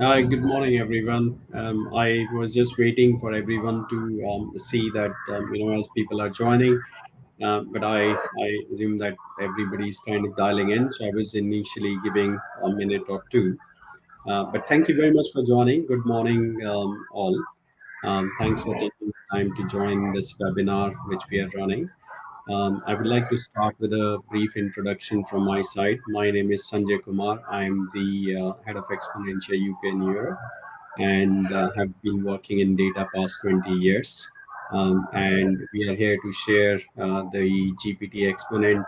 Hi, good morning, everyone. I was just waiting for everyone to see that as people are joining, but I assume that everybody's kind of dialing in. So I was initially giving a minute or two. But thank you very much for joining. Good morning, all. Thanks for taking the time to join this webinar which we are running. I would like to start with a brief introduction from my side. My name is Sanjay Kumar. I'm the head of Exponentia UK and Europe and have been working in data past 20 years. And we are here to share the GPT exponent.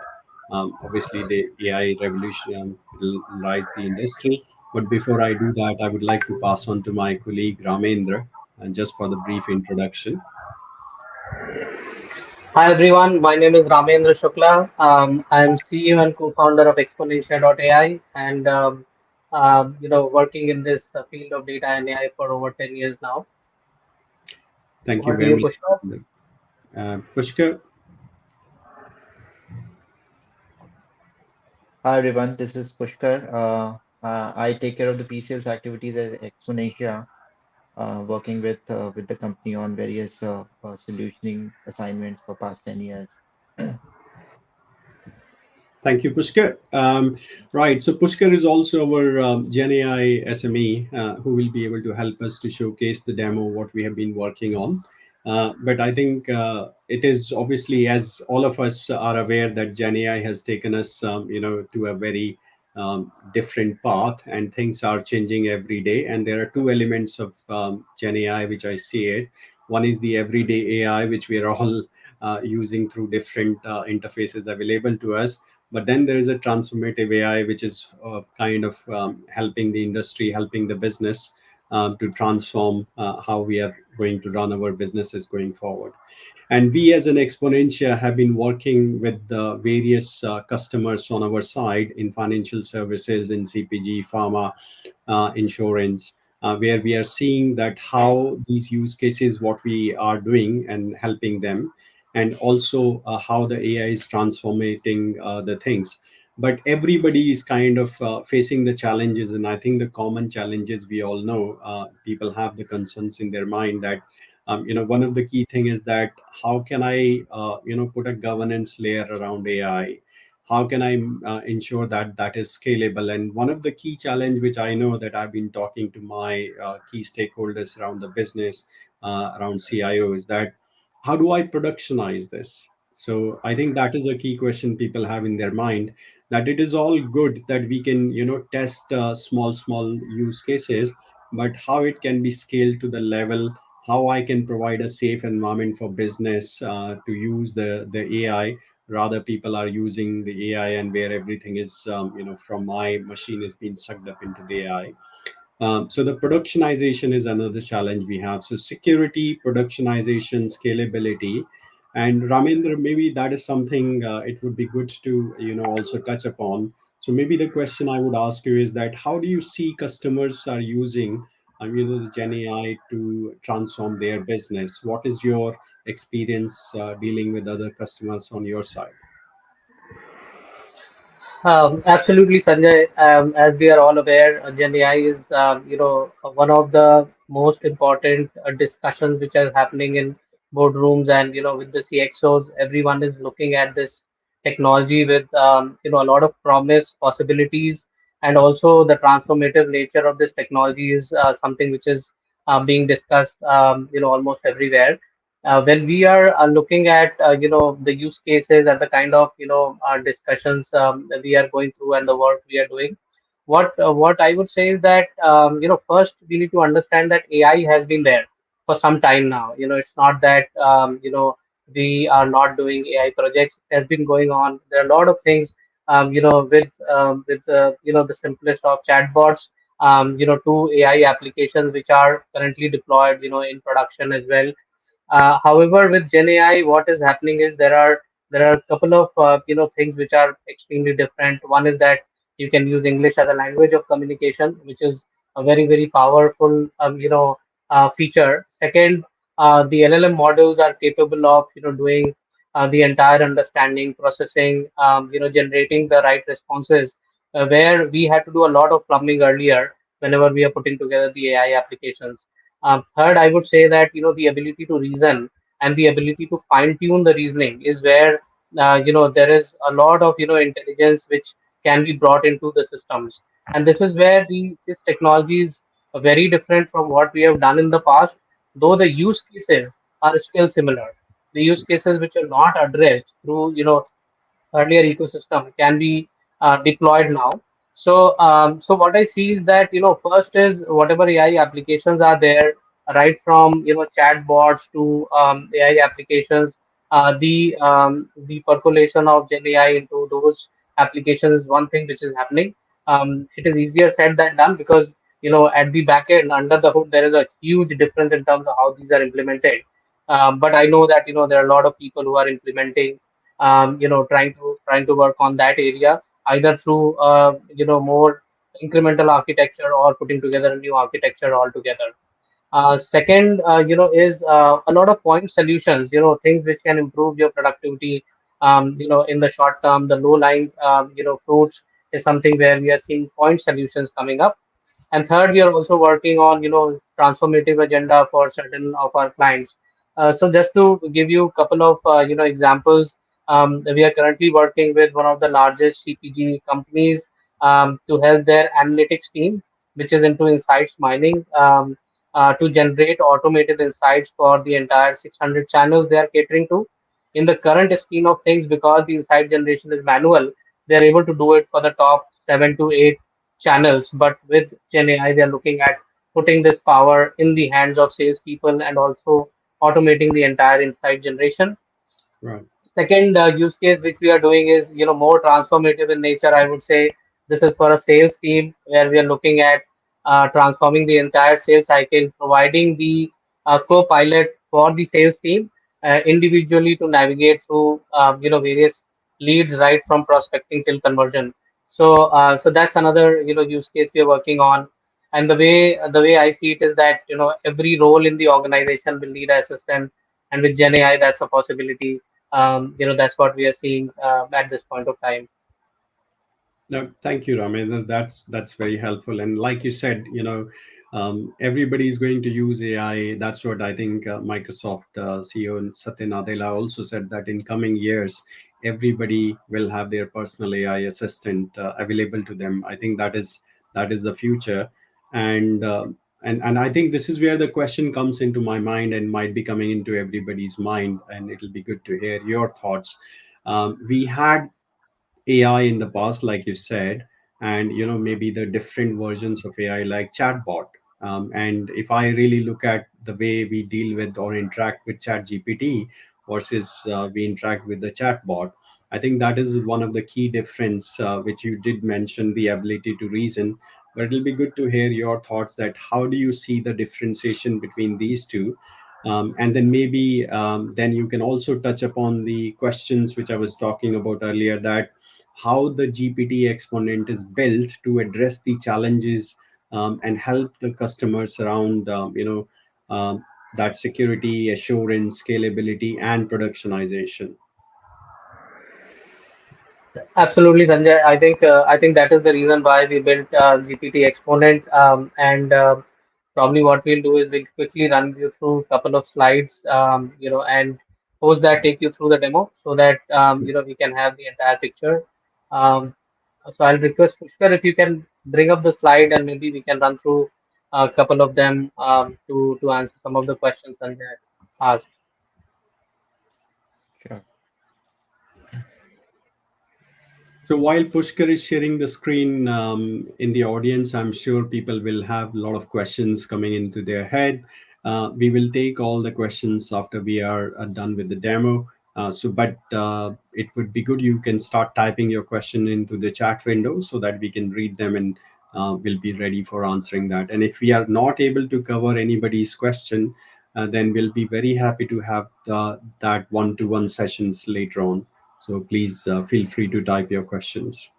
Obviously, the AI revolution will rise the industry. But before I do that, I would like to pass on to my colleague Ramendra, just for the brief introduction. Hi everyone, my name is Ramendra Shukla. I'm CEO and co-founder of Exponentia.ai and working in this field of data and AI for over 10 years now. Thank you Over to very you, much, Pushpa. Ramendra. Pushkar. Hi everyone, this is Pushkar. I take care of the PCS activities at Exponentia, working with the company on various solutioning assignments for past 10 years. Thank you, Pushkar. Right, so Pushkar is also our Gen AI SME who will be able to help us to showcase the demo what we have been working on. But I think it is obviously, as all of us are aware, that Gen AI has taken us, to a very different path, and things are changing every day. And there are two elements of Gen AI which I see it. One is the everyday AI, which we are all using through different interfaces available to us, but then there is a transformative AI which is kind of helping the industry, helping the business to transform how we are going to run our businesses going forward. And we as an Exponentia have been working with various customers on our side in financial services, in CPG, pharma, insurance, where we are seeing that how these use cases, what we are doing and helping them, and also how the AI is transforming the things. But everybody is kind of facing the challenges, and I think the common challenges we all know, people have the concerns in their mind that one of the key thing is that how can I put a governance layer around AI, how can I ensure that that is scalable. And one of the key challenge which I know that I've been talking to my key stakeholders around the business, around CIO, is that how do I productionize this. So I think that is a key question people have in their mind, that it is all good that we can test small use cases, but how it can be scaled to the level, how I can provide a safe environment for business to use the AI, rather people are using the AI and where everything is from my machine is being sucked up into the AI. So the productionization is another challenge we have. So security, productionization, scalability, and Ramendra, maybe that is something it would be good to also touch upon. So maybe the question I would ask you is that how do you see customers are using the Gen AI to transform their business? What is your experience dealing with other customers on your side? Absolutely, Sanjay. As we are all aware, Gen AI is, one of the most important discussions which are happening in boardrooms and, with the CXOs. Everyone is looking at this technology with, a lot of promise, possibilities, and also the transformative nature of this technology is something which is being discussed, almost everywhere. When we are looking at the use cases and the kind of discussions that we are going through and the work we are doing, what I would say is that first we need to understand that AI has been there for some time now. It's not that we are not doing AI projects. It has been going on. There are a lot of things with the simplest of chatbots, to AI applications which are currently deployed in production as well. However, with Gen AI, what is happening is there are a couple of things which are extremely different. One is that you can use English as a language of communication, which is a very powerful feature. Second, the LLM models are capable of doing the entire understanding, processing, generating the right responses. Where we had to do a lot of plumbing earlier, whenever we are putting together the AI applications. Third, I would say that the ability to reason and the ability to fine tune the reasoning is where there is a lot of intelligence which can be brought into the systems, and this is where this technology is very different from what we have done in the past, though the use cases are still similar. The use cases which are not addressed through earlier ecosystem can be deployed now. So what I see is that first is whatever AI applications are there, right from chat bots to AI applications, the percolation of Gen AI into those applications is one thing which is happening. It is easier said than done because at the back end under the hood there is a huge difference in terms of how these are implemented. But I know that there are a lot of people who are implementing trying to work on that area either through more incremental architecture or putting together a new architecture altogether. Second, is a lot of point solutions, things which can improve your productivity, in the short term. The low lying, fruits is something where we are seeing point solutions coming up. And third, we are also working on, transformative agenda for certain of our clients. So just to give you a couple of, examples, we are currently working with one of the largest CPG companies to help their analytics team, which is into insights mining. To generate automated insights for the entire 600 channels they are catering to. In the current scheme of things, because the insight generation is manual, they are able to do it for the top 7 to 8 channels. But with Gen AI, they are looking at putting this power in the hands of salespeople and also automating the entire insight generation. Right. Second use case which we are doing is more transformative in nature. I would say this is for a sales team where we are looking at transforming the entire sales cycle, providing the co-pilot for the sales team individually to navigate through various leads right from prospecting till conversion. So that's another use case we are working on. And the way I see it is that every role in the organization will need an assistant, and with Gen AI that's a possibility. That's what we are seeing at this point of time. No, thank you, Ramesh. That's very helpful. And like you said, everybody is going to use AI. That's what I think Microsoft CEO and Satya Nadella also said that in coming years, everybody will have their personal AI assistant available to them. I think that is the future, and and I think this is where the question comes into my mind and might be coming into everybody's mind, and it'll be good to hear your thoughts. We had AI in the past, like you said, and maybe the different versions of AI like chatbot. And if I really look at the way we deal with or interact with Chat GPT versus we interact with the chatbot, I think that is one of the key difference which you did mention, the ability to reason. But it'll be good to hear your thoughts that how do you see the differentiation between these two, and then maybe then you can also touch upon the questions which I was talking about earlier, that how the GPT exponent is built to address the challenges and help the customers around, that security, assurance, scalability, and productionization. Absolutely, Sanjay. I think that is the reason why we built GPT Exponent. And probably what we'll do is we'll quickly run you through a couple of slides, and post that take you through the demo so that we can have the entire picture. Um, so I'll request Pushkar if you can bring up the slide and maybe we can run through a couple of them to answer some of the questions Sanjay asked. Sure. So while Pushkar is sharing the screen in the audience, I'm sure people will have a lot of questions coming into their head. We will take all the questions after we are done with the demo. But it would be good you can start typing your question into the chat window so that we can read them and we'll be ready for answering that. And if we are not able to cover anybody's question, then we'll be very happy to have that one-to-one sessions later on. So please feel free to type your questions.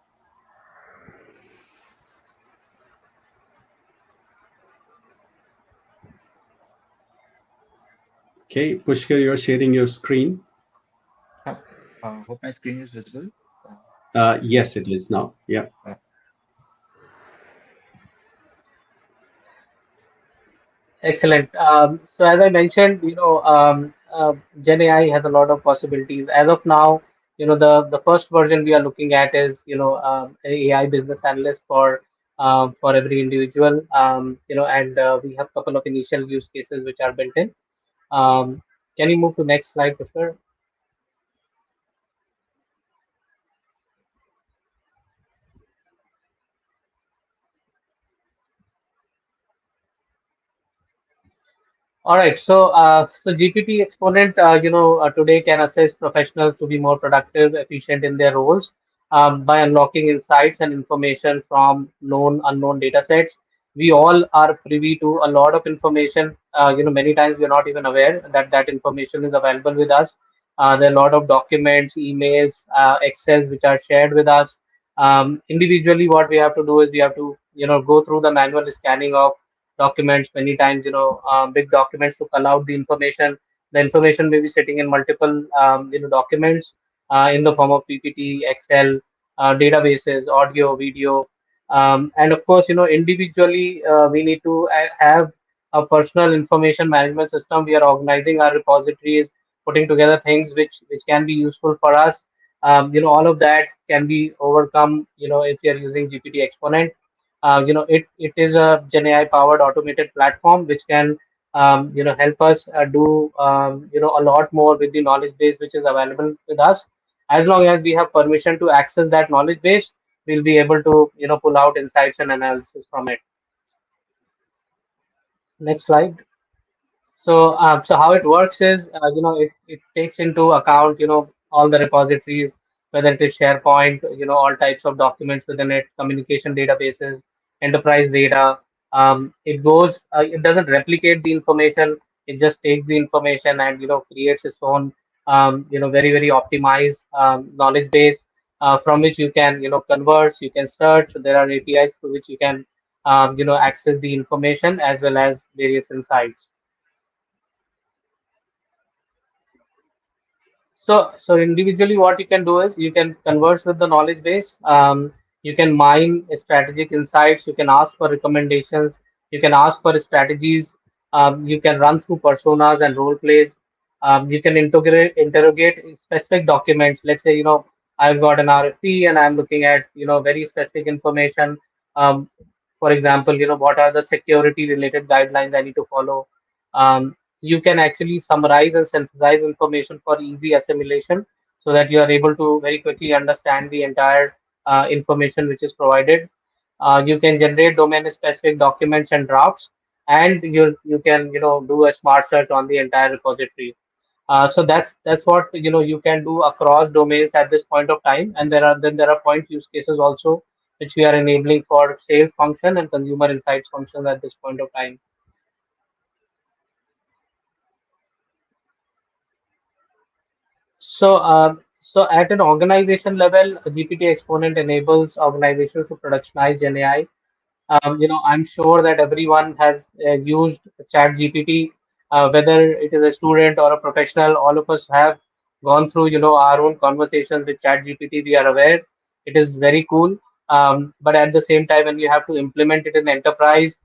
Okay, Pushkar, you're sharing your screen. Yeah. Hope my screen is visible. Yes, it is now. Yeah. Uh, Excellent. So as I mentioned, Gen AI has a lot of possibilities. As of now, the first version we are looking at is, an AI business analyst for every individual. And we have a couple of initial use cases which are built in. Um, can you move to next slide, Pushkar? All right. So GPT Exponent, today can assist professionals to be more productive, efficient in their roles by unlocking insights and information from known, unknown data sets. We all are privy to a lot of information. Many times we are not even aware that that information is available with us. There are a lot of documents, emails, Excel which are shared with us. Individually, what we have to do is we have to, go through the manual scanning of documents many times, big documents to call out the information may be sitting in multiple documents in the form of PPT, Excel, databases, audio, video, and of course, individually we need to have a personal information management system. We are organizing our repositories, putting together things which can be useful for us. All of that can be overcome, if you are using GPT Exponent. It is a Gen AI powered automated platform which can help us do a lot more with the knowledge base which is available with us. As long as we have permission to access that knowledge base, we'll be able to pull out insights and analysis from it. Next slide. So how it works is, it takes into account, all the repositories, whether it is SharePoint, all types of documents within it, communication databases, enterprise data. It doesn't replicate the information. It just takes the information and, creates its own, very, very optimized knowledge base from which you can, converse, you can search. There are APIs through which you can, access the information as well as various insights. So individually, what you can do is you can converse with the knowledge base. You can mine strategic insights. You can ask for recommendations. You can ask for strategies. You can run through personas and role plays. You can interrogate specific documents. Let's say, I've got an RFP and I'm looking at, very specific information. Um, for example, what are the security related guidelines I need to follow? You can actually summarize and synthesize information for easy assimilation so that you are able to very quickly understand the entire information which is provided. You can generate domain specific documents and drafts, and you can do a smart search on the entire repository. So that's what you can do across domains at this point of time, and there are point use cases also which we are enabling for sales function and consumer insights functions at this point of time. So at an organization level, GPT Exponent enables organizations to productionize Gen AI. I'm sure that everyone has used Chat GPT, whether it is a student or a professional. All of us have gone through, our own conversations with Chat GPT. We are aware it is very cool, but at the same time, when you have to implement it in enterprise,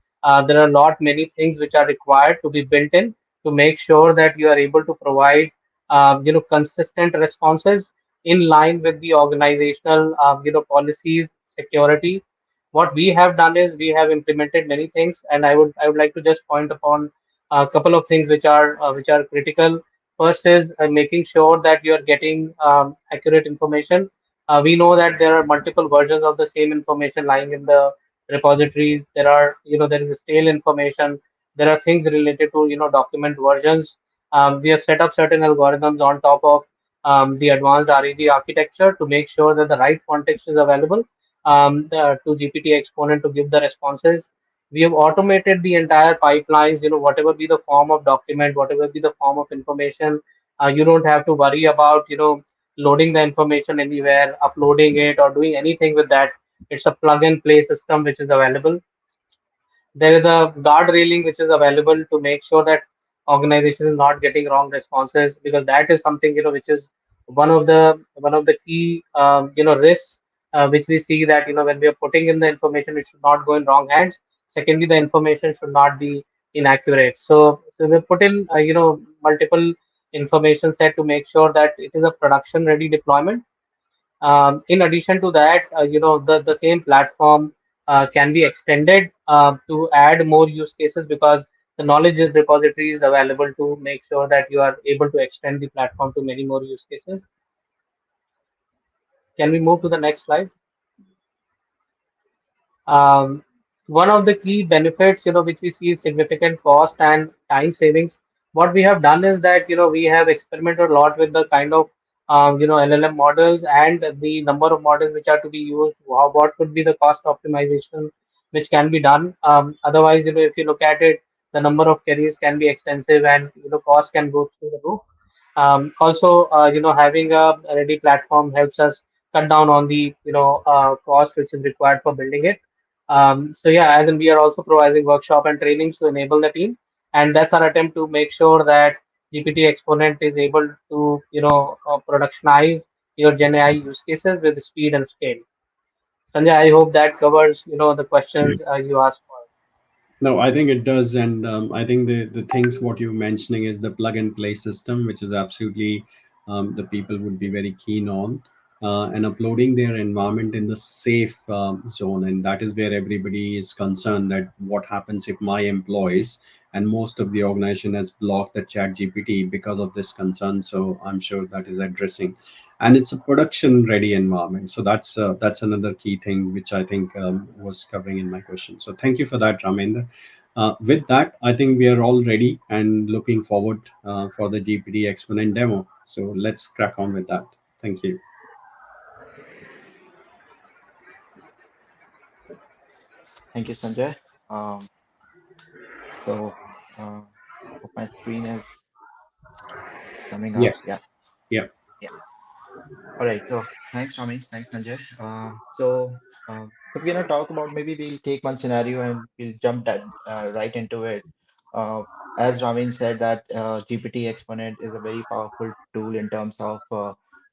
there are not many things which are required to be built in to make sure that you are able to provide, consistent responses in line with the organizational, policies, security. What we have done is we have implemented many things, and I would like to just point upon a couple of things which are critical. First is making sure that you are getting accurate information. We know that there are multiple versions of the same information lying in the repositories. There is stale information. There are things related to document versions. We have set up certain algorithms on top of the advanced RAG architecture to make sure that the right context is available to GPT Exponent to give the responses. We have automated the entire pipelines, whatever be the form of document, whatever be the form of information. You don't have to worry about, loading the information anywhere, uploading it, or doing anything with that. It's a plug and play system which is available. There is a guard railing which is available to make sure that organization is not getting wrong responses, because that is something which is one of the key risks which we see, that when we are putting in the information, it should not go in wrong hands. Secondly, the information should not be inaccurate. So we put in multiple information set to make sure that it is a production ready deployment. In addition to that, the same platform can be extended to add more use cases, because the knowledge repository is available to make sure that you are able to extend the platform to many more use cases. Can we move to the next slide? Um, One of the key benefits, which we see is significant cost and time savings. What we have done is that, we have experimented a lot with the kind of, LLM models and the number of models which are to be used. What could be the cost optimization which can be done? Otherwise, if you look at it, the number of queries can be expensive, and, cost can go through the roof. Also, having a ready platform helps us cut down on the, cost which is required for building it. So yeah, as in we are also providing workshop and trainings to enable the team, and that's our attempt to make sure that GPT Exponent is able to productionize your Gen AI use cases with speed and scale. Sanjay, I hope that covers the questions you asked for. No, I think it does, and I think the things what you're mentioning is the plug and play system, which is absolutely the people would be very keen on, and uploading their environment in the safe zone, and that is where everybody is concerned that what happens if my employees and most of the organization has blocked the Chat GPT because of this concern. So I'm sure that is addressing, and it's a production ready environment. So that's another key thing which I think was covering in my question. So thank you for that, Ramendra. With that, I think we are all ready and looking forward for the GPT Exponent demo. So let's crack on with that. Thank you. Thank you, Sanjay. Um, so, uh, hope my screen is coming up. Yes. Yeah. Yeah. Yeah. All right. So thanks, Tommy. Thanks, Sanjay. So we're gonna talk about, maybe we'll take one scenario and we'll jump that right into it. Uh, as Ramin said, that GPT Exponent is a very powerful tool in terms of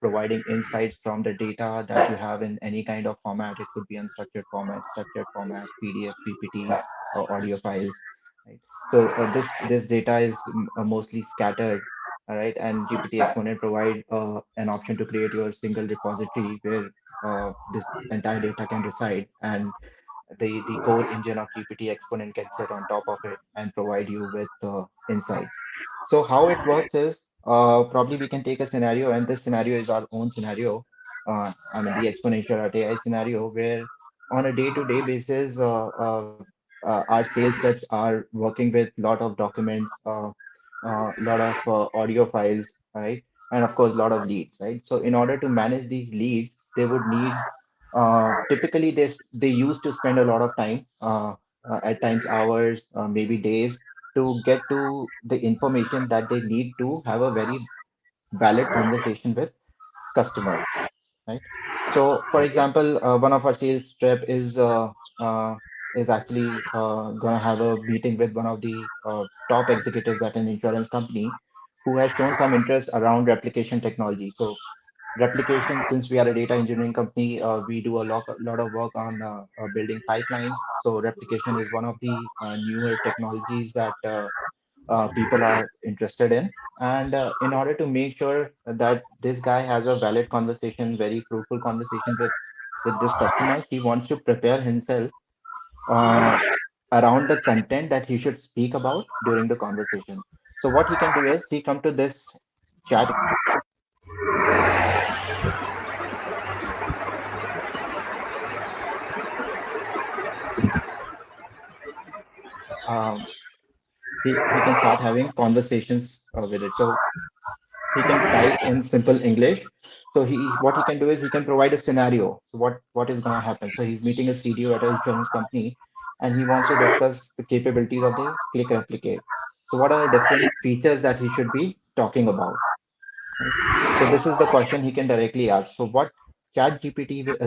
providing insights from the data that you have in any kind of format. It could be unstructured format, structured format, PDF, PPTs, or audio files, right? So this data is mostly scattered, all right, and GPT Exponent provide an option to create your single repository where this entire data can reside, and the core engine of GPT Exponent can sit on top of it and provide you with insights. So how it works is, probably we can take a scenario, and this scenario is our own scenario. I mean, the exponential AI scenario, where on a day-to-day basis, our sales reps are working with lot of documents, lot of audio files, right? And of course, a lot of leads, right? So in order to manage these leads, they would need, typically they used to spend a lot of time, at times hours, maybe days, to get to the information that they need to have a very valid conversation with customers, right? So, for example, one of our sales rep is actually going to have a meeting with one of the top executives at an insurance company, who has shown some interest around replication technology. So, replication, since we are a data engineering company, we do lot of work on building pipelines. So, replication is one of the newer technologies that people are interested in. And in order to make sure that this guy has a valid conversation, very fruitful conversation with this customer, he wants to prepare himself uh, around the content that he should speak about during the conversation. So what he can do is, he come to this chat. Um, he can start having conversations with it. So he can type in simple English. So he what he can do is, he can provide a scenario. So what is going to happen? So he's meeting a CDO at an insurance company, and he wants to discuss the capabilities of the click replicate. So what are the different features that he should be talking about? Right. So this is the question he can directly ask. So what GPT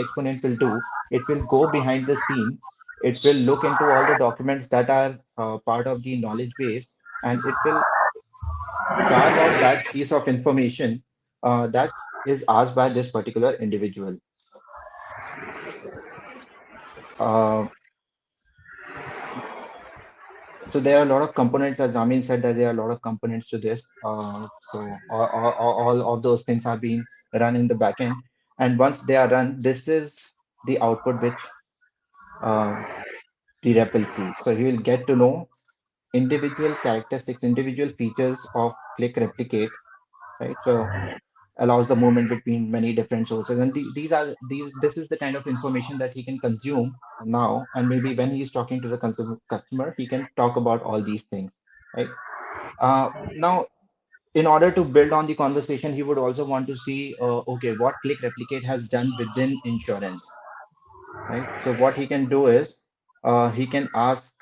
Exponent will do, it will go behind the scene. It will look into all the documents that are part of the knowledge base, and it will carve out that piece of information that is asked by this particular individual. Uh, So there are a lot of components, as Ramin said, that there are a lot of components to this. So all of those things are being run in the backend. And once they are run, this is the output which uh, the rep will see. So he will get to know individual characteristics, individual features of click replicate, right? So allows the movement between many different sources. And these are these this is the kind of information that he can consume now. And maybe when he's talking to the customer, he can talk about all these things, right? Now, in order to build on the conversation, he would also want to see, okay, what click replicate has done within insurance, right? So what he can do is he can ask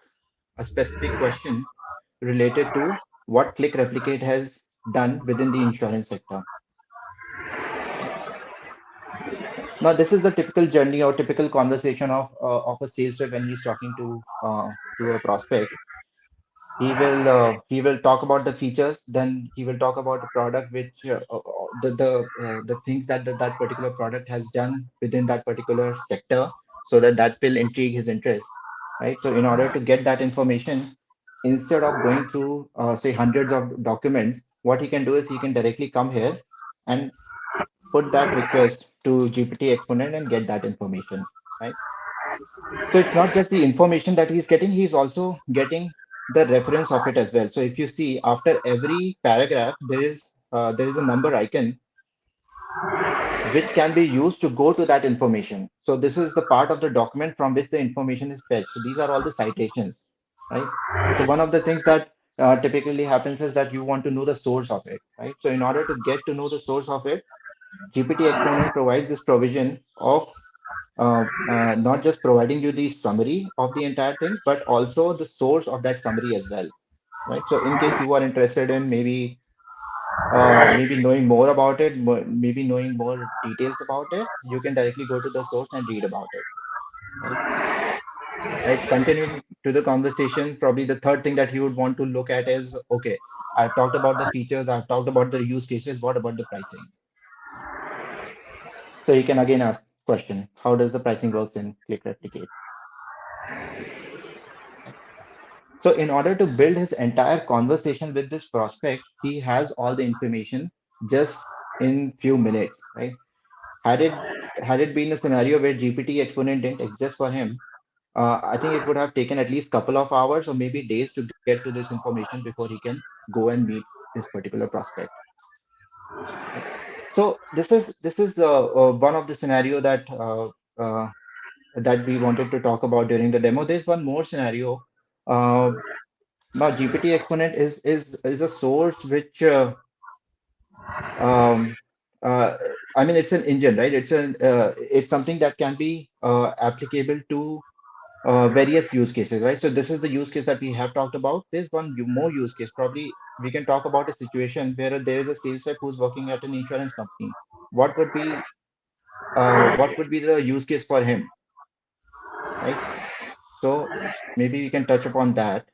a specific question related to what click replicate has done within the insurance sector. Right? Now, this is the typical journey or typical conversation of a sales rep when he's talking to a prospect. He will talk about the features, then he will talk about the product, which the things that that particular product has done within that particular sector, so that that will intrigue his interest, right? So in order to get that information, instead of going through say hundreds of documents, what he can do is he can directly come here and put that request to GPT Exponent and get that information, right? So it's not just the information that he's getting, he's also getting the reference of it as well. So if you see after every paragraph, there is a number icon which can be used to go to that information. So this is the part of the document from which the information is fetched. So these are all the citations, right? So one of the things that typically happens is that you want to know the source of it, right? So in order to get to know the source of it, GPT Exponent provides this provision of not just providing you the summary of the entire thing, but also the source of that summary as well, right? So in case you are interested in maybe knowing more about it, maybe knowing more details about it, you can directly go to the source and read about it, right? Right. Continuing to the conversation, probably the third thing that you would want to look at is, okay, I've talked about the features, I've talked about the use cases. What about the pricing? So you can again ask question, how does the pricing works in Click Replicate? So in order to build his entire conversation with this prospect, he has all the information just in few minutes, right? Had it had it been a scenario where GPT exponent didn't exist for him, I think it would have taken at least couple of hours or maybe days to get to this information before he can go and meet this particular prospect. Right? So this is one of the scenario that we wanted to talk about during the demo. There's one more scenario. Uh, Now, GPT Exponent is a source which um, uh, I mean it's an engine, right? It's something that can be applicable to various use cases, right? So this is the use case that we have talked about. There's one more use case. Probably we can talk about a situation where there is a sales rep who's working at an insurance company. What would be what would be the use case for him, right? So maybe we can touch upon that.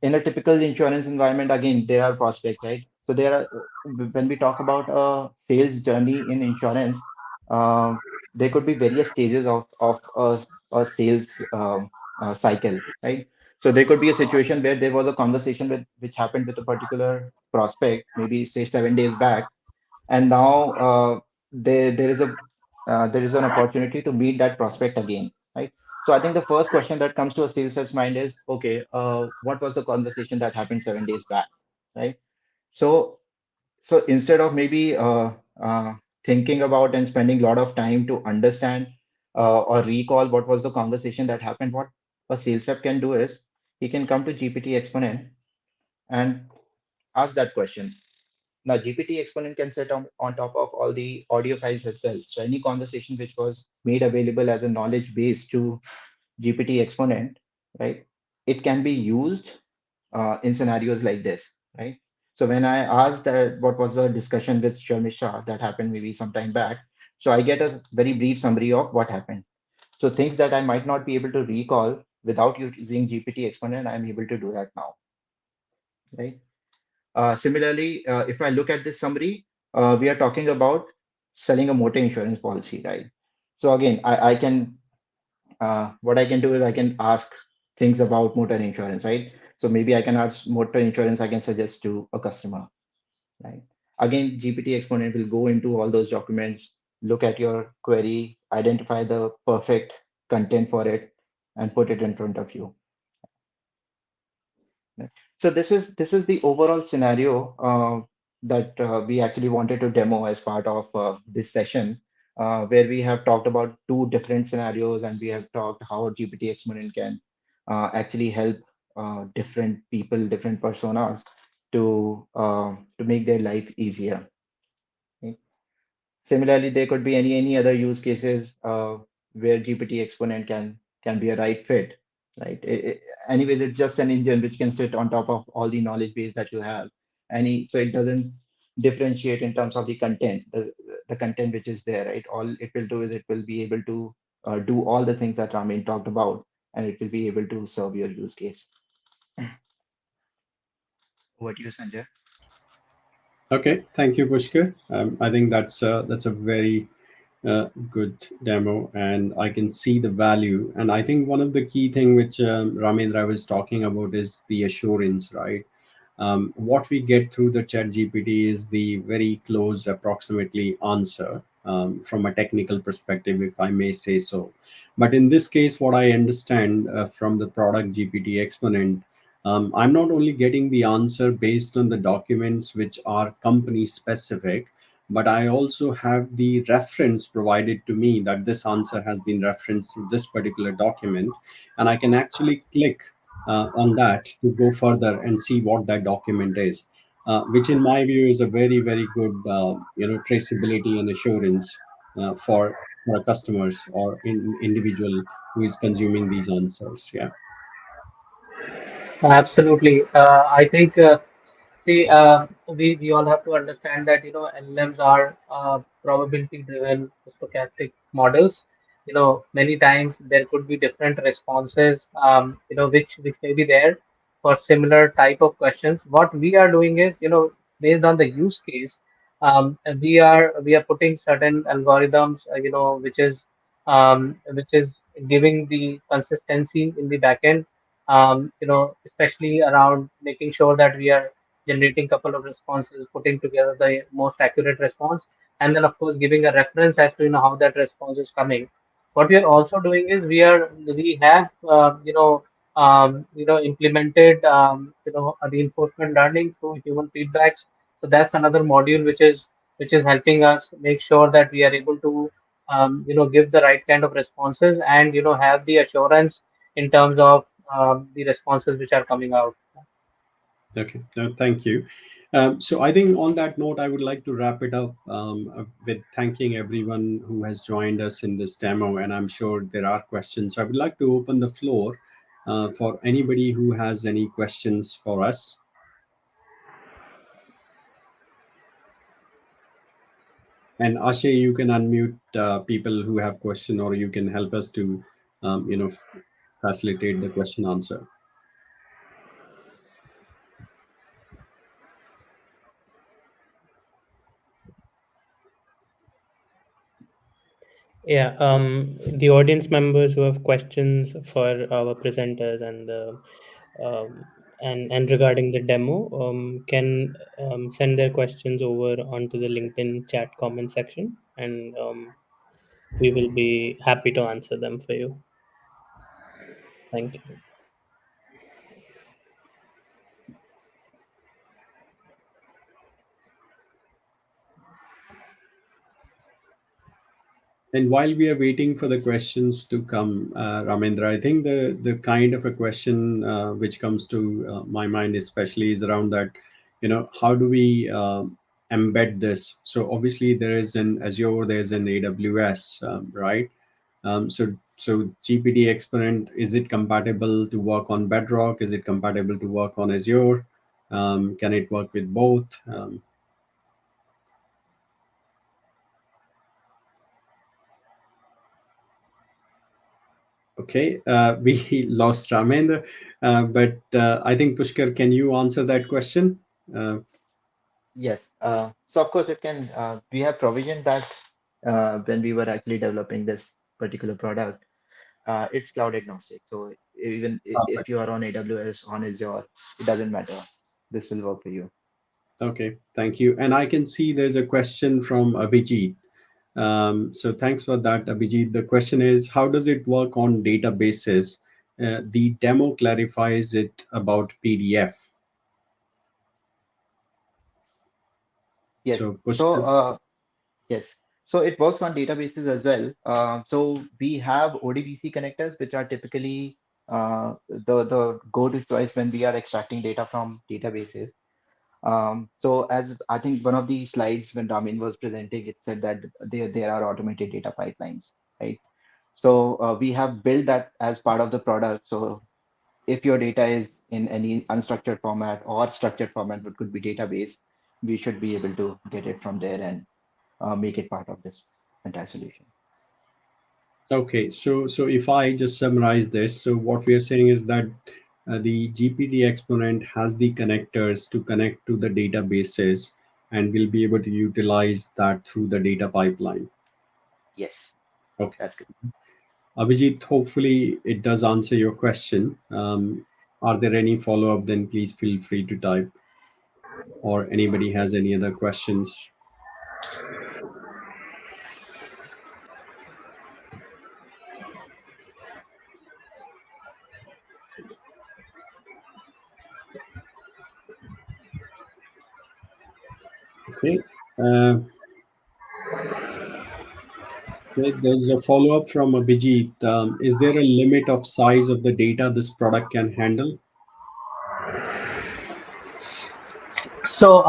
In a typical insurance environment, again, there are prospects, right? So there are, when we talk about a sales journey in insurance, there could be various stages of a sales cycle, right? So there could be a situation where there was a conversation which happened with a particular prospect, maybe say 7 days back, and now there is an opportunity to meet that prospect again, right? So I think the first question that comes to a sales rep's mind is, okay, what was the conversation that happened 7 days back, right? So so instead of maybe thinking about and spending a lot of time to understand or recall what was the conversation that happened, what a sales rep can do is he can come to GPT Exponent and ask that question. Now, GPT Exponent can sit on top of all the audio files as well. So any conversation which was made available as a knowledge base to GPT Exponent, right? It can be used in scenarios like this, right? So when I asked that what was the discussion with Sharmisha that happened maybe some time back, so I get a very brief summary of what happened. So things that I might not be able to recall without using GPT Exponent, I'm able to do that now, right? Similarly, if I look at this summary, we are talking about selling a motor insurance policy, right? So again, what I can do is I can ask things about motor insurance, right? So maybe I can ask motor insurance, I can suggest to a customer, right? Again, GPT Exponent will go into all those documents, look at your query, identify the perfect content for it, and put it in front of you. Right. So this is the overall scenario that we actually wanted to demo as part of this session, where we have talked about two different scenarios and we have talked how GPT Exponent can actually help different people, different personas to make their life easier. Okay. Similarly, there could be any other use cases where GPT Exponent can be a right fit, right? Anyways, it's just an engine which can sit on top of all the knowledge base that you have. So it doesn't differentiate in terms of the content, the content which is there, right? All it will do is it will be able to do all the things that Ramin talked about, and it will be able to serve your use case. Over to you, Sanjay. Okay, thank you, Pushkar. I think that's a very good demo, and I can see the value. And I think one of the key thing which Ramendra was talking about is the assurance, right? What we get through the chat gpt is the very close approximately answer from a technical perspective, if I may say so. But in this case, what I understand from the product gpt exponent, I'm not only getting the answer based on the documents which are company specific, but I also have the reference provided to me that this answer has been referenced through this particular document, and I can actually click on that to go further and see what that document is, which in my view is a very very good traceability and assurance for our customers or individual who is consuming these answers. Yeah. Absolutely. I think, see, we all have to understand that, LLMs are probability-driven stochastic models. Many times there could be different responses, which may be there for similar type of questions. What we are doing is, based on the use case, we are putting certain algorithms, which is giving the consistency in the backend, especially around making sure that we are generating couple of responses, putting together the most accurate response, and then of course giving a reference as to how that response is coming. What we are also doing is we have implemented a reinforcement learning through human feedbacks. So that's another module which is helping us make sure that we are able to give the right kind of responses and have the assurance in terms of the responses which are coming out. Okay, thank you. So I think on that note, I would like to wrap it up with thanking everyone who has joined us in this demo, and I'm sure there are questions. So I would like to open the floor for anybody who has any questions for us. And Ashay, you can unmute people who have question, or you can help us to, facilitate the question answer. Yeah, the audience members who have questions for our presenters um, and regarding the demo, can send their questions over onto the LinkedIn chat comment section, and we will be happy to answer them for you. Thank you. And while we are waiting for the questions to come, Ramendra, I think the kind of a question which comes to my mind especially is around that, how do we embed this? So obviously there is an Azure, there's an AWS, right? So GPT Exponent, is it compatible to work on Bedrock? Is it compatible to work on Azure? Can it work with both? Okay, we lost Ramendra, but I think Pushkar, can you answer that question? Uh, Yes. So of course it can. We have provisioned that when we were actually developing this particular product. it's cloud agnostic. So even if Perfect. you are on AWS, on Azure, it doesn't matter. This will work for you. Okay, thank you. And I can see there's a question from Abhijit. So thanks for that, Abhijit. The question is, how does it work on databases? The demo clarifies it about PDF. Yes. So So Pushkar, yes. So it works on databases as well. So we have ODBC connectors, which are typically the go-to choice when we are extracting data from databases. So as I think one of the slides when Ramin was presenting, it said that there are automated data pipelines, right? So we have built that as part of the product. So if your data is in any unstructured format or structured format, what could be database, we should be able to get it from there and make it part of this entire solution. okay, so if I just summarize this, so what we are saying is that the GPT exponent has the connectors to connect to the databases, and we'll be able to utilize that through the data pipeline. Yes, Okay. that's good. Abhijit, hopefully it does answer your question. Are there any follow up? Then please feel free to type, or anybody has any other questions. Okay. Uh, there's a follow up from Abhijit. Is there a limit of size of the data this product can handle? So,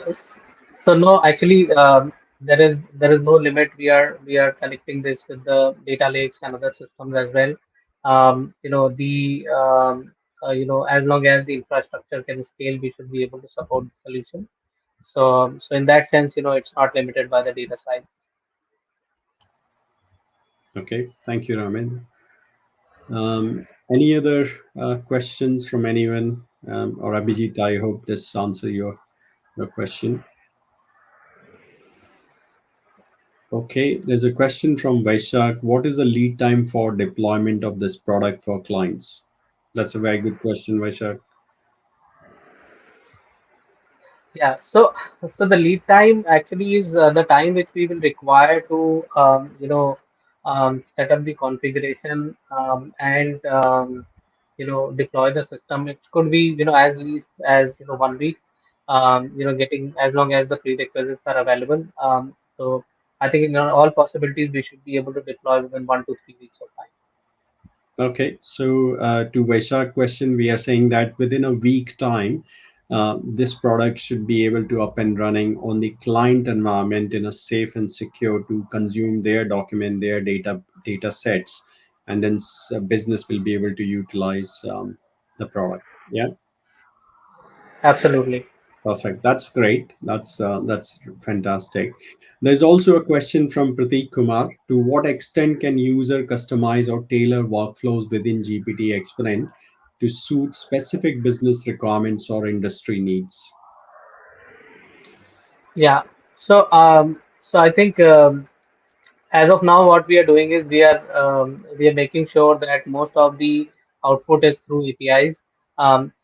s- so no, actually, there is no limit. We are connecting this with the data lakes and other systems as well. As long as the infrastructure can scale, we should be able to support the solution. So in that sense, it's not limited by the data size. Okay. Thank you, Ramin. Any other questions from anyone? Or Abhijit, I hope this answer your question. Okay, there's a question from Vaishak. What is the lead time for deployment of this product for clients? That's a very good question, Vaishak. Yeah, so the lead time actually is the time which we will require to set up the configuration and deploy the system. It could be as least as 1 week. Getting as long as the prerequisites are available. So I think in all possibilities we should be able to deploy within 1 to 3 weeks of time. Okay, so to Vaishak question, we are saying that within a week time, this product should be able to up and running on the client environment in a safe and secure to consume their document, their data sets, and then business will be able to utilize the product. Yeah. Absolutely. Perfect. That's great. That's fantastic. There's also a question from Prateek Kumar. To what extent can user customize or tailor workflows within GPT Exponent to suit specific business requirements or industry needs? Yeah. So I think. As of now, what we are doing is we are making sure that most of the output is through APIs.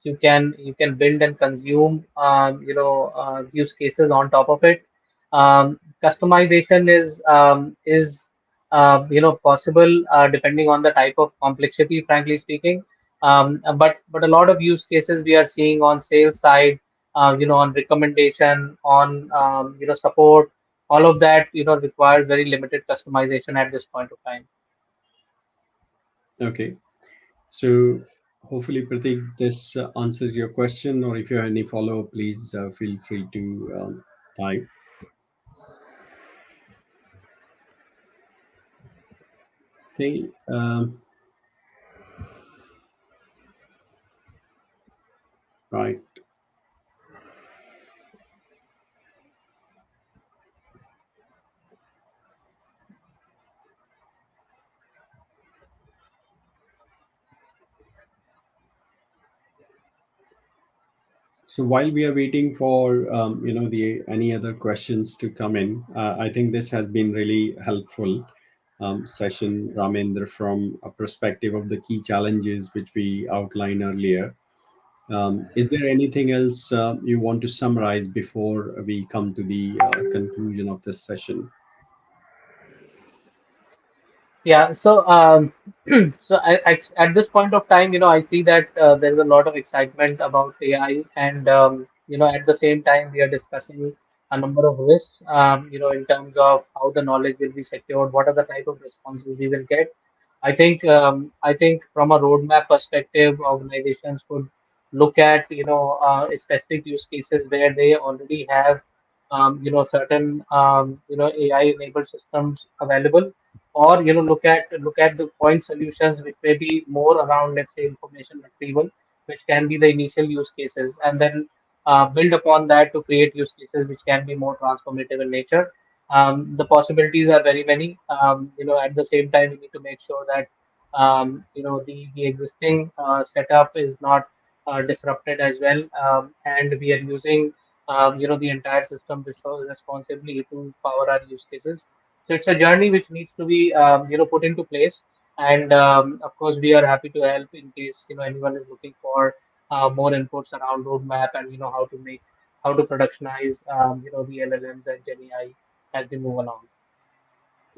You can build and consume use cases on top of it. Customization is possible depending on the type of complexity, frankly speaking. But a lot of use cases we are seeing on sales side, on recommendation, on support, all of that requires very limited customization at this point of time. Okay. So hopefully, Prateek, this answers your question. Or if you have any follow up, please feel free to type. Okay. Right. So while we are waiting for the any other questions to come in, I think this has been really helpful. session, Ramendra, from a perspective of the key challenges which we outlined earlier. Is there anything else you want to summarize before we come to the conclusion of this session? Yeah, so so at this point of time, I see that there's a lot of excitement about AI, and at the same time, we are discussing a number of risks, in terms of how the knowledge will be secured, what are the type of responses we will get. I think from a roadmap perspective, organizations could look at, specific use cases where they already have, certain, AI-enabled systems available, or look at the point solutions which may be more around, let's say, information retrieval, which can be the initial use cases, and then build upon that to create use cases which can be more transformative in nature. The possibilities are very many. At the same time, we need to make sure that the existing setup is not disrupted as well, and we are using the entire system responsibly to power our use cases. So it's a journey which needs to be put into place, and of course we are happy to help in case anyone is looking for more inputs around roadmap, and how to productionize the LLMs and Gen AI as we move along.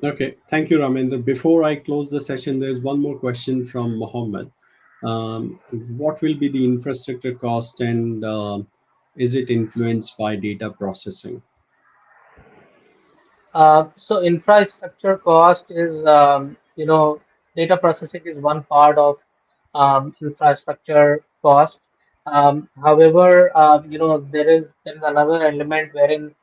Okay, thank you, Ramendra. Before I close the session, there's one more question from Mohammed. What will be the infrastructure cost, and is it influenced by data processing? So infrastructure cost is, data processing is one part of infrastructure cost. However, there is another element wherein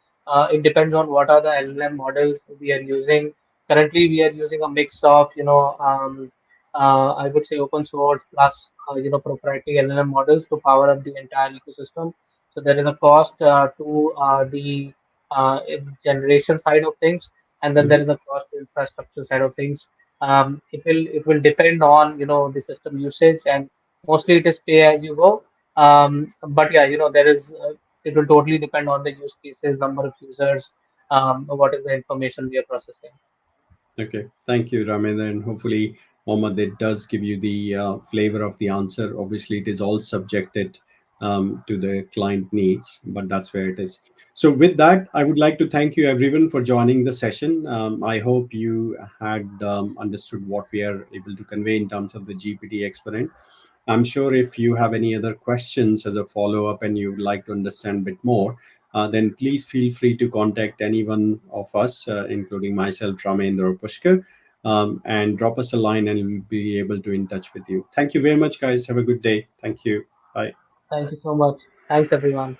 it depends on what are the LLM models we are using. Currently, we are using a mix of, I would say, open source plus proprietary LLM models to power up the entire ecosystem. So there is a cost to the generation side of things, and then there Mhm. is a cost to infrastructure side of things. It will depend on the system usage, and mostly it is pay as you go. But yeah, there is it will totally depend on the use cases, number of users, what is the information we are processing. Okay, thank you, Ramendra, and hopefully, Mohammed, it does give you the flavor of the answer. Obviously, it is all subjected to the client needs, but that's where it is. So, with that, I would like to thank you, everyone, for joining the session. I hope you had understood what we are able to convey in terms of the GPT exponent. I'm sure if you have any other questions as a follow up and you would like to understand a bit more, then please feel free to contact any one of us, including myself, Ramendra or Pushkar, and drop us a line and we'll be able to in touch with you. Thank you very much, guys. Have a good day. Thank you. Bye. Thank you so much. Thanks, everyone.